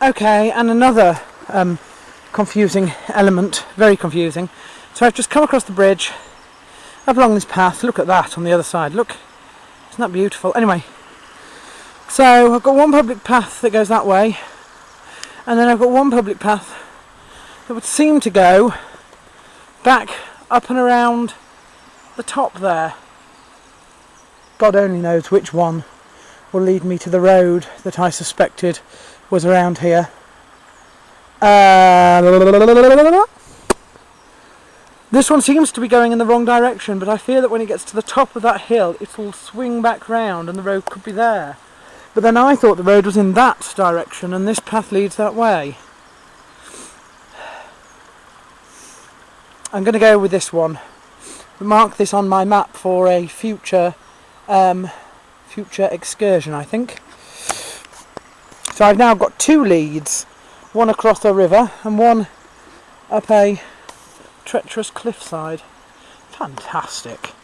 Okay, and another confusing element, very confusing. So I've just come across the bridge, up along this path. Look at that on the other side. Look, isn't that beautiful? Anyway, so I've got one public path that goes that way, and then I've got one public path that would seem to go back up and around the top there. God only knows which one will lead me to the road that I suspected was around here. This one seems to be going in the wrong direction, but I fear that when it gets to the top of that hill it will swing back round and the road could be there. But then I thought the road was in that direction and this path leads that way. I'm going to go with this one. Mark this on my map for a future excursion, I think. So I've now got two leads, one across a river and one up a treacherous cliffside. Fantastic.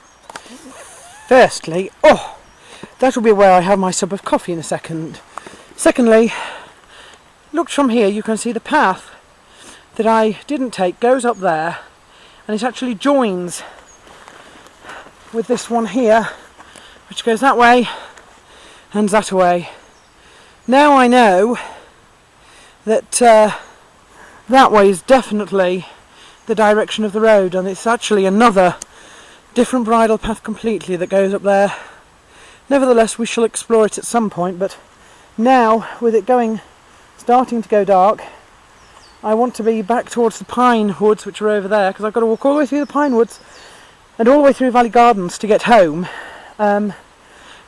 Firstly, that will be where I have my sip of coffee in a second. Secondly, look from here, you can see the path that I didn't take goes up there and it actually joins with this one here, which goes that way and that way. Now I know that that way is definitely the direction of the road, and it's actually another different bridle path completely that goes up there. Nevertheless, we shall explore it at some point, but now with it starting to go dark, I want to be back towards the pine woods which are over there, because I've got to walk all the way through the pine woods and all the way through Valley Gardens to get home.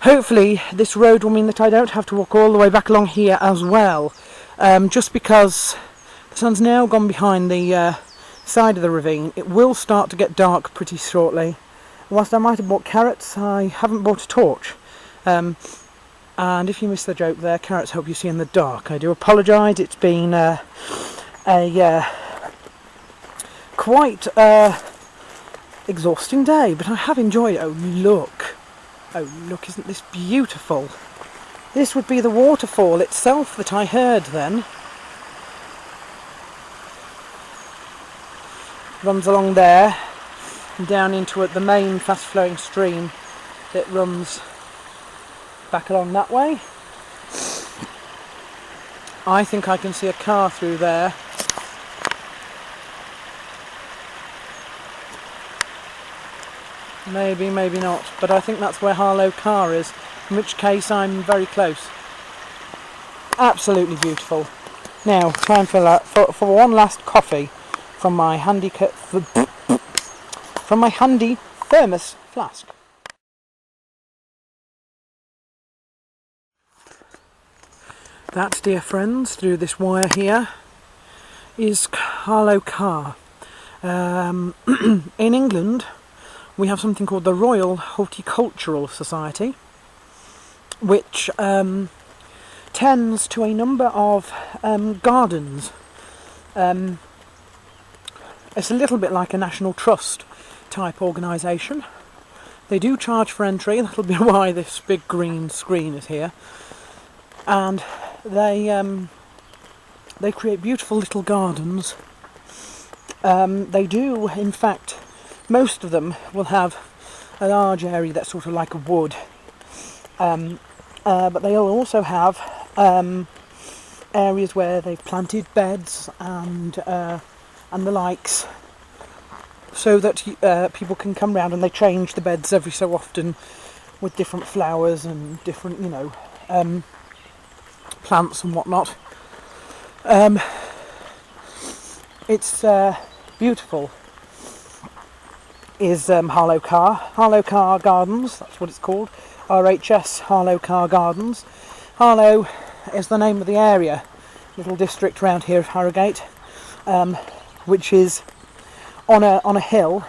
Hopefully this road will mean that I don't have to walk all the way back along here as well, just because the sun's now gone behind the side of the ravine. It will start to get dark pretty shortly. Whilst I might have bought carrots, I haven't bought a torch. And if you missed the joke there, carrots help you see in the dark. I do apologise, it's been quite exhausting day, but I have enjoyed it. Oh look, isn't this beautiful? This would be the waterfall itself that I heard then. Runs along there and down into the main fast flowing stream that runs back along that way. I think I can see a car through there. Maybe, maybe not, but I think that's where Harlow Carr is, in which case I'm very close. Absolutely beautiful. Now, time for one last coffee from my handy thermos flask. That, dear friends, through this wire here, is Harlow Carr. In England, we have something called the Royal Horticultural Society, which tends to a number of gardens. It's a little bit like a National Trust type organisation. They do charge for entry, that'll be why this big green screen is here. And they create beautiful little gardens. They do, in fact, most of them will have a large area that's sort of like a wood, but they'll also have areas where they've planted beds and the likes, so that people can come round, and they change the beds every so often with different flowers and different, plants and whatnot. It's beautiful. Is Harlow Carr Gardens, that's what it's called, RHS Harlow Carr Gardens. Harlow is the name of the area, little district round here of Harrogate, which is on a hill.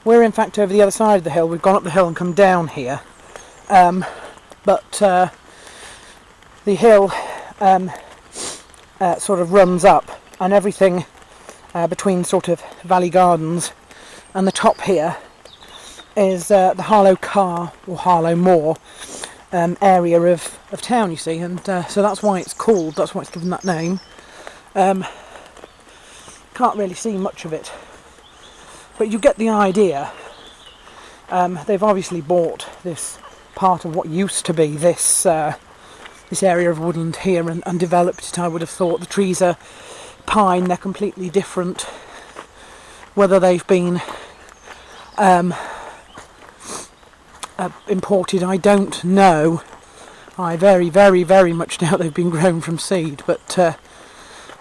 We're in fact over the other side of the hill. We've gone up the hill and come down here, but the hill sort of runs up, and everything between sort of Valley Gardens and the top here is the Harlow Carr or Harlow Moor area of of town, you see, and so that's why it's called, that's why it's given that name. Can't really see much of it, but you get the idea. They've obviously bought this part of what used to be this this area of woodland here and developed it. I would have thought the trees are pine, they're completely different. Whether they've been imported, I don't know. I very, very, very much doubt they've been grown from seed, but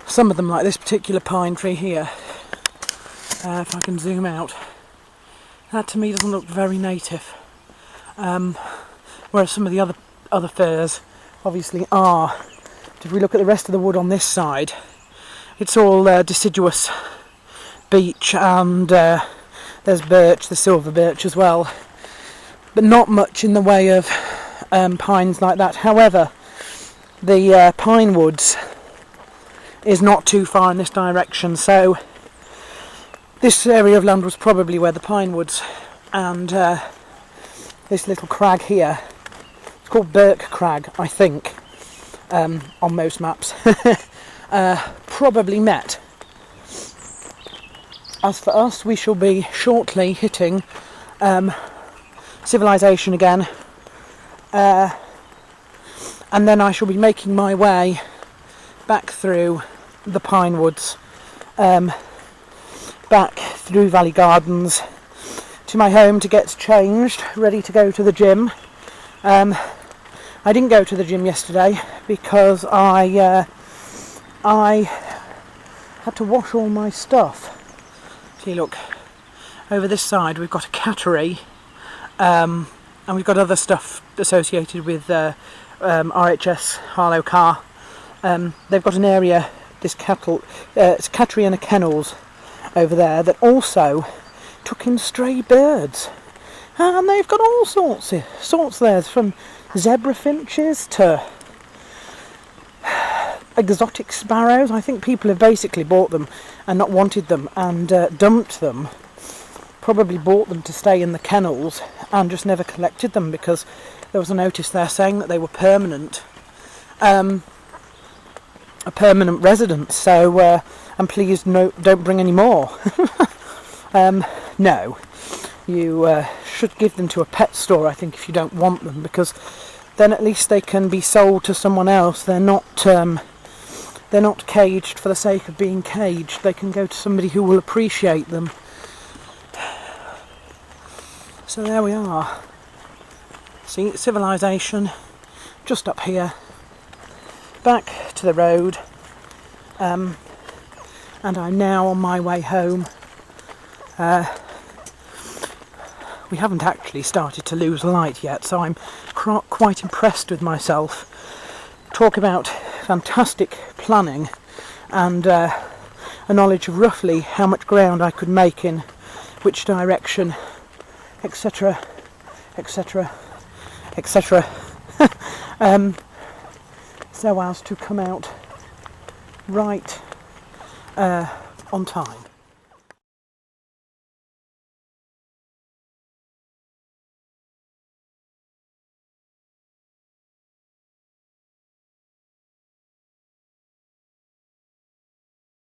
some of them, like this particular pine tree here, if I can zoom out, that to me doesn't look very native. Whereas some of the other firs obviously are. But if we look at the rest of the wood on this side, it's all deciduous beech, and there's birch, the silver birch as well, but not much in the way of pines like that. However, the pine woods is not too far in this direction, so this area of land was probably where the pine woods and this little crag here, it's called Burke Crag, I think, on most maps, probably met. As for us, we shall be shortly hitting civilization again, and then I shall be making my way back through the pine woods, back through Valley Gardens to my home to get changed, ready to go to the gym. I didn't go to the gym yesterday because I had to wash all my stuff. See, look, over this side we've got a cattery, and we've got other stuff associated with RHS Harlow Carr. They've got an area, this it's cattery and a kennels over there, that also took in stray birds, and they've got all sorts there, from zebra finches to exotic sparrows. I think people have basically bought them and not wanted them and dumped them, probably bought them to stay in the kennels and just never collected them, because there was a notice there saying that they were permanent, a permanent residence, so and please don't bring any more. No, you should give them to a pet store, I think, if you don't want them, because then at least they can be sold to someone else. They're not caged for the sake of being caged. They can go to somebody who will appreciate them. So there we are. See, civilization just up here, back to the road, and I'm now on my way home. We haven't actually started to lose light yet, so I'm quite impressed with myself. Talk about fantastic planning and a knowledge of roughly how much ground I could make in which direction, etc, etc, etc, so as to come out right on time.